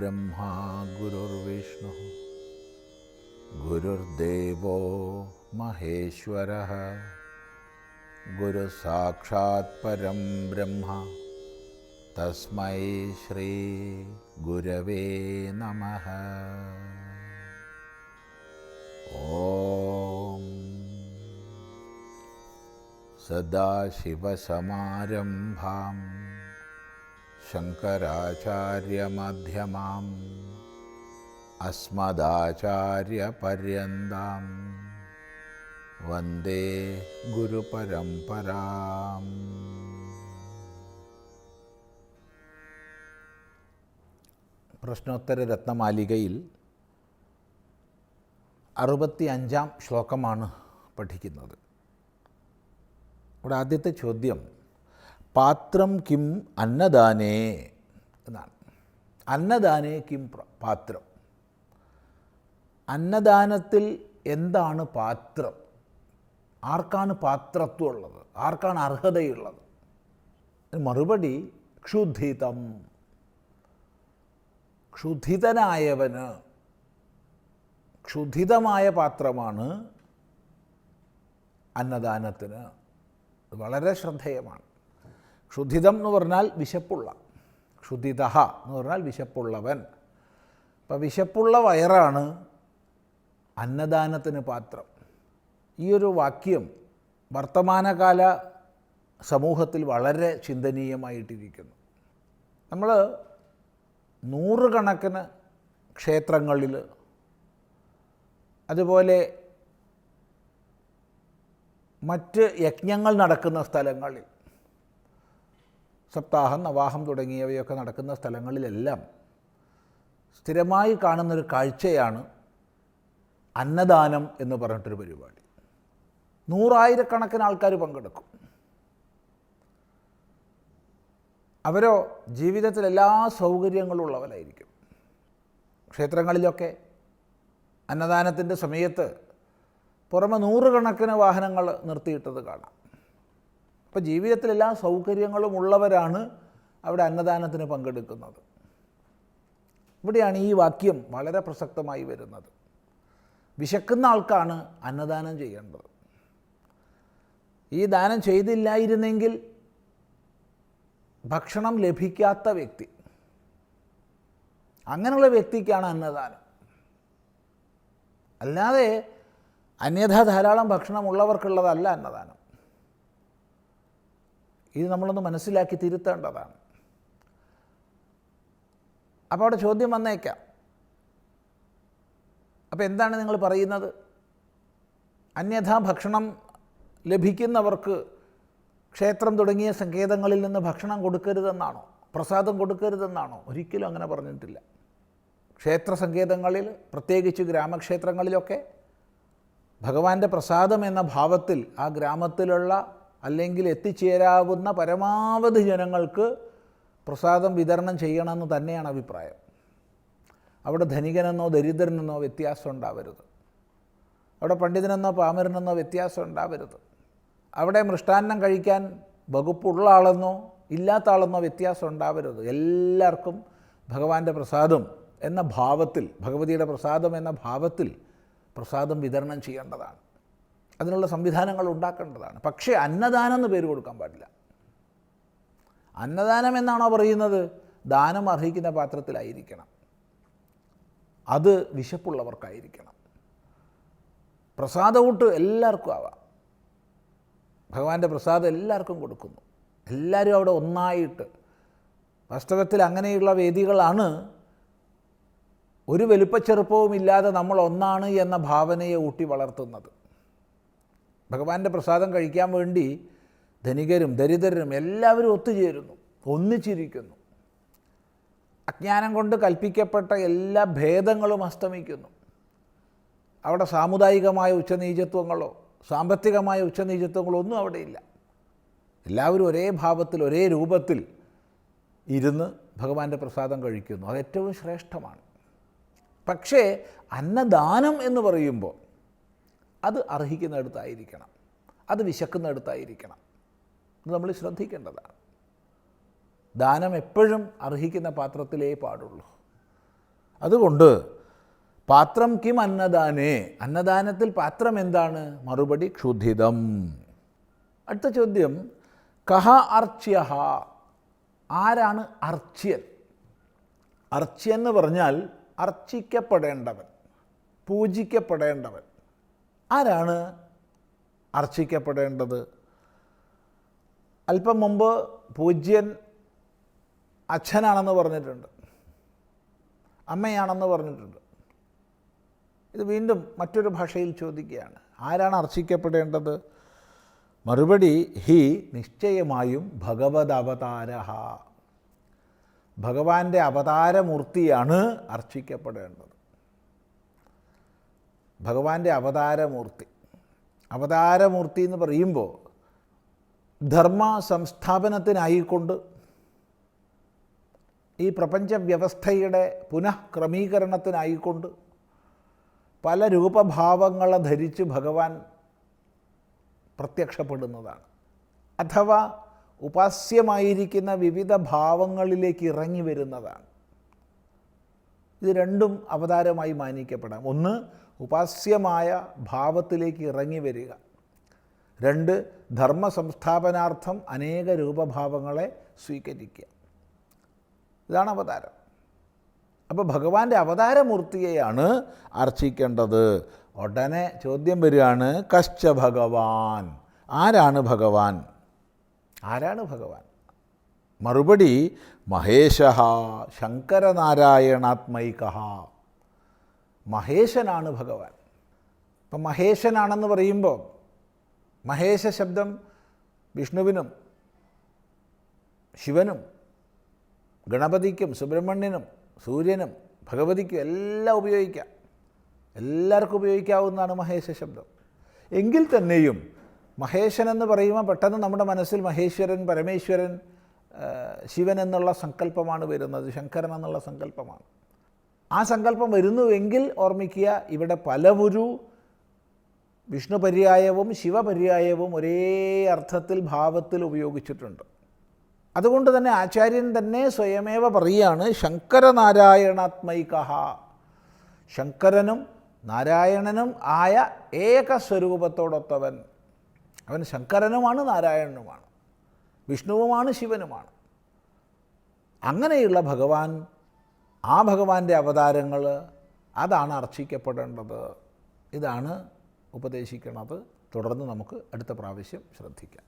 गुरुर्ब्रह्मा गुरुर्विष्णु गुरुर्देवो महेश्वरः गुरुसाक्षात् परं ब्रह्म तस्मै श्री गुरवे नमः। ओम सदाशिवसमारम्भां शङ्कराचार्यमध्यमाम् अस्मदाचार्यपर्यन्तां वन्दे गुरुपरम्पराम्। പ്രശ്നോത്തര രത്നമാലികയിൽ 65-ാം ശ്ലോകമാണ് പഠിക്കുന്നത്. ഇവിടെ ആദ്യത്തെ ചോദ്യം പാത്രം കിം അന്നദാനേ എന്നാണ്. അന്നദാനേ കിം പാത്രം, അന്നദാനത്തിൽ എന്താണ് പാത്രം, ആർക്കാണ് പാത്രത്വം ഉള്ളത്, ആർക്കാണ് അർഹതയുള്ളത്? മറുപടി ക്ഷുധിതം, ക്ഷുധിതനായവന് ക്ഷുധിതമായ പാത്രമാണ് അന്നദാനത്തിന്. വളരെ ശ്രദ്ധേയമാണ്. ക്ഷുധിതം എന്ന് പറഞ്ഞാൽ വിശപ്പുള്ള, ക്ഷുധിത എന്ന് പറഞ്ഞാൽ വിശപ്പുള്ളവൻ. അപ്പം വിശപ്പുള്ള വയറാണ് അന്നദാനത്തിന് പാത്രം. ഈ ഒരു വാക്യം വർത്തമാനകാല സമൂഹത്തിൽ വളരെ ചിന്തനീയമായിട്ടിരിക്കുന്നു. നമ്മൾ നൂറുകണക്കിന് ക്ഷേത്രങ്ങളിൽ, അതുപോലെ മറ്റ് യജ്ഞങ്ങൾ നടക്കുന്ന സ്ഥലങ്ങളിൽ, സപ്താഹം നവാഹം തുടങ്ങിയവയൊക്കെ നടക്കുന്ന സ്ഥലങ്ങളിലെല്ലാം സ്ഥിരമായി കാണുന്നൊരു കാഴ്ചയാണ് അന്നദാനം എന്ന് പറഞ്ഞിട്ടൊരു പരിപാടി. നൂറായിരക്കണക്കിന് ആൾക്കാർ പങ്കെടുക്കും. അവരോ ജീവിതത്തിൽ എല്ലാ സൗകര്യങ്ങളും ഉള്ളവരായിരിക്കും. ക്ഷേത്രങ്ങളിലൊക്കെ അന്നദാനത്തിൻ്റെ സമയത്ത് പുറമെ നൂറുകണക്കിന് വാഹനങ്ങൾ നിർത്തിയിട്ടത് കാണാം. അപ്പോൾ ജീവിതത്തിൽ എല്ലാ സൗകര്യങ്ങളും ഉള്ളവരാണ് അവിടെ അന്നദാനത്തിന് പങ്കെടുക്കുന്നത്. ഇവിടെയാണ് ഈ വാക്യം വളരെ പ്രസക്തമായി വരുന്നത്. വിശക്കുന്ന ആൾക്കാണ് അന്നദാനം ചെയ്യേണ്ടത്. ഈ ദാനം ചെയ്തില്ലായിരുന്നെങ്കിൽ ഭക്ഷണം ലഭിക്കാത്ത വ്യക്തി, അങ്ങനെയുള്ള വ്യക്തിക്കാണ് അന്നദാനം. അല്ലാതെ അന്യഥാ ധാരാളം ഭക്ഷണമുള്ളവർക്കുള്ളതല്ല അന്നദാനം. ഇത് നമ്മളൊന്ന് മനസ്സിലാക്കി തിരുത്തേണ്ടതാണ്. അപ്പോൾ അവിടെ ചോദ്യം വന്നേക്കാം, അപ്പോൾ എന്താണ് നിങ്ങൾ പറയുന്നത്? അന്യഥാ ഭക്ഷണം ലഭിക്കുന്നവർക്ക് ക്ഷേത്രം തുടങ്ങിയ സങ്കേതങ്ങളിൽ നിന്ന് ഭക്ഷണം കൊടുക്കരുതെന്നാണോ, പ്രസാദം കൊടുക്കരുതെന്നാണോ? ഒരിക്കലും അങ്ങനെ പറഞ്ഞിട്ടില്ല. ക്ഷേത്ര സങ്കേതങ്ങളിൽ, പ്രത്യേകിച്ച് ഗ്രാമക്ഷേത്രങ്ങളിലൊക്കെ ഭഗവാന്റെ പ്രസാദം എന്ന ഭാവത്തിൽ ആ ഗ്രാമത്തിലുള്ള അല്ലെങ്കിൽ എത്തിച്ചേരാവുന്ന പരമാവധി ജനങ്ങൾക്ക് പ്രസാദം വിതരണം ചെയ്യണമെന്ന് തന്നെയാണ് അഭിപ്രായം. അവിടെ ധനികനെന്നോ ദരിദ്രനെന്നോ വ്യത്യാസം ഉണ്ടാവരുത്. അവിടെ പണ്ഡിതനെന്നോ പാമരനെന്നോ വ്യത്യാസം ഉണ്ടാവരുത്. അവിടെ മൃഷ്ടാന്നം കഴിക്കാൻ വകുപ്പുള്ള ആളെന്നോ ഇല്ലാത്ത ആളെന്നോ വ്യത്യാസം ഉണ്ടാവരുത്. എല്ലാവർക്കും ഭഗവാന്റെ പ്രസാദം എന്ന ഭാവത്തിൽ, ഭഗവതിയുടെ പ്രസാദം എന്ന ഭാവത്തിൽ പ്രസാദം വിതരണം ചെയ്യേണ്ടതാണ്. അതിനുള്ള സംവിധാനങ്ങൾ ഉണ്ടാക്കേണ്ടതാണ്. പക്ഷേ അന്നദാനം എന്ന് പേര് കൊടുക്കാൻ പാടില്ല. അന്നദാനം എന്നാണോ പറയുന്നത്? ദാനം അർഹിക്കുന്ന പാത്രത്തിലായിരിക്കണം. അത് വിശപ്പുള്ളവർക്കായിരിക്കണം. പ്രസാദകൂട്ട് എല്ലാവർക്കും ആവാം. ഭഗവാന്റെ പ്രസാദം എല്ലാവർക്കും കൊടുക്കുന്നു. എല്ലാവരും അവിടെ ഒന്നായിട്ട്. വാസ്തവത്തിൽ അങ്ങനെയുള്ള വേദികളാണ് ഒരു വലുപ്പച്ചെറുപ്പവും ഇല്ലാതെ നമ്മൾ ഒന്നാണ് എന്ന ഭാവനയെ ഊട്ടി വളർത്തുന്നത്. ഭഗവാന്റെ പ്രസാദം കഴിക്കാൻ വേണ്ടി ധനികരും ദരിദ്രരും എല്ലാവരും ഒത്തുചേരുന്നു, ഒന്നിച്ചിരിക്കുന്നു. അജ്ഞാനം കൊണ്ട് കൽപ്പിക്കപ്പെട്ട എല്ലാ ഭേദങ്ങളും അസ്തമിക്കുന്നു. അവിടെ സാമുദായികമായ ഉച്ചനീചത്വങ്ങളോ സാമ്പത്തികമായ ഉച്ചനീചത്വങ്ങളോ ഒന്നും അവിടെയില്ല. എല്ലാവരും ഒരേ ഭാവത്തിൽ, ഒരേ രൂപത്തിൽ ഇരുന്ന് ഭഗവാന്റെ പ്രസാദം കഴിക്കുന്നു. അത് ഏറ്റവും ശ്രേഷ്ഠമാണ്. പക്ഷേ അന്നദാനം എന്ന് പറയുമ്പോൾ അത് അർഹിക്കുന്നിടത്തായിരിക്കണം, അത് വിശക്കുന്നിടത്തായിരിക്കണം. ഇത് നമ്മൾ ശ്രദ്ധിക്കേണ്ടതാണ്. ദാനം എപ്പോഴും അർഹിക്കുന്ന പാത്രത്തിലേ പാടുള്ളൂ. അതുകൊണ്ട് പാത്രം കിം അന്നദാനേ, അന്നദാനത്തിൽ പാത്രം എന്താണ്? മറുപടി ക്ഷുധിതം. അടുത്ത ചോദ്യം, കഹ അർച്ച്യഃ, ആരാണ് അർച്ച്യൻ? അർച്ച്യൻ എന്ന് പറഞ്ഞാൽ അർച്ചിക്കപ്പെടേണ്ടവൻ, പൂജിക്കപ്പെടേണ്ടവൻ. ആരാണ് അർച്ചിക്കപ്പെടേണ്ടത്? അല്പം മുമ്പ് പൂജ്യൻ അച്ഛനാണെന്ന് പറഞ്ഞിട്ടുണ്ട്, അമ്മയാണെന്ന് പറഞ്ഞിട്ടുണ്ട്. ഇത് വീണ്ടും മറ്റൊരു ഭാഷയിൽ ചോദിക്കുകയാണ്, ആരാണ് അർച്ചിക്കപ്പെടേണ്ടത്? മറുപടി ഹി നിശ്ചയമായും ഭഗവത് അവതാരഃ, ഭഗവാന്റെ അവതാരമൂർത്തിയാണ് അർച്ചിക്കപ്പെടേണ്ടത്. ഭഗവാന്റെ അവതാരമൂർത്തി, അവതാരമൂർത്തി എന്ന് പറയുമ്പോൾ ധർമ്മ സംസ്ഥാപനത്തിനായിക്കൊണ്ട് ഈ പ്രപഞ്ച വ്യവസ്ഥയുടെ പുനഃക്രമീകരണത്തിനായിക്കൊണ്ട് പല രൂപഭാവങ്ങളെ ധരിച്ച് ഭഗവാൻ പ്രത്യക്ഷപ്പെടുന്നതാണ്. അഥവാ ഉപാസ്യമായിരിക്കുന്ന വിവിധ ഭാവങ്ങളിലേക്ക് ഇറങ്ങി വരുന്നതാണ്. ഇത് രണ്ടും അവതാരമായി മാനിക്കപ്പെടാം. ഒന്ന്, ഉപാസ്യമായ ഭാവത്തിലേക്ക് ഇറങ്ങി വരിക. രണ്ട്, ധർമ്മ സംസ്ഥാപനാർത്ഥം അനേക രൂപഭാവങ്ങളെ സ്വീകരിക്കുക. ഇതാണ് അവതാരം. അപ്പോൾ ഭഗവാന്റെ അവതാരമൂർത്തിയെയാണ് അർച്ചിക്കേണ്ടത്. ഉടനെ ചോദ്യം വരികയാണ്, കശ്ച ഭഗവാൻ, ആരാണ് ഭഗവാൻ? ആരാണ് ഭഗവാൻ? മറുപടി മഹേശഃ ശങ്കരനാരായണാത്മൈകഃ, മഹേശനാണ് ഭഗവാൻ. അപ്പം മഹേശനാണെന്ന് പറയുമ്പോൾ മഹേശ ശബ്ദം വിഷ്ണുവിനും ശിവനും ഗണപതിക്കും സുബ്രഹ്മണ്യനും സൂര്യനും ഭഗവതിക്കും എല്ലാം ഉപയോഗിക്കാം, എല്ലാവർക്കും ഉപയോഗിക്കാവുന്നതാണ് മഹേശ ശബ്ദം. എങ്കിൽ തന്നെയും മഹേശൻ എന്ന് പറയുമ്പോൾ പെട്ടെന്ന് നമ്മുടെ മനസ്സിൽ മഹേശ്വരൻ, പരമേശ്വരൻ, ശിവൻ എന്നുള്ള സങ്കല്പമാണ് വരുന്നത്, ശങ്കരൻ എന്നുള്ള സങ്കല്പമാണ്. ആ സങ്കല്പം വരുന്നുവെങ്കിൽ ഓർമ്മിക്കുക, ഇവിടെ പലവുരു വിഷ്ണു പര്യായവും ശിവപര്യായവും ഒരേ അർത്ഥത്തിൽ ഭാവത്തിൽ ഉപയോഗിച്ചിട്ടുണ്ട്. അതുകൊണ്ട് തന്നെ ആചാര്യൻ തന്നെ സ്വയമേവ പറയുകയാണ്, ശങ്കരനാരായണാത്മൈകഃ, ശങ്കരനും നാരായണനും ആയ ഏകസ്വരൂപത്തോടൊത്തവൻ. അവൻ ശങ്കരനുമാണ്, നാരായണനുമാണ്, വിഷ്ണുവുമാണ്, ശിവനുമാണ്. അങ്ങനെയുള്ള ഭഗവാൻ, ആ ഭഗവാന്റെ അവതാരങ്ങൾ, അതാണ് അർച്ചിക്കപ്പെടേണ്ടത്. ഇതാണ് ഉപദേശിക്കുന്നത്. തുടർന്ന് നമുക്ക് അടുത്ത പ്രാവശ്യം ശ്രദ്ധിക്കാം.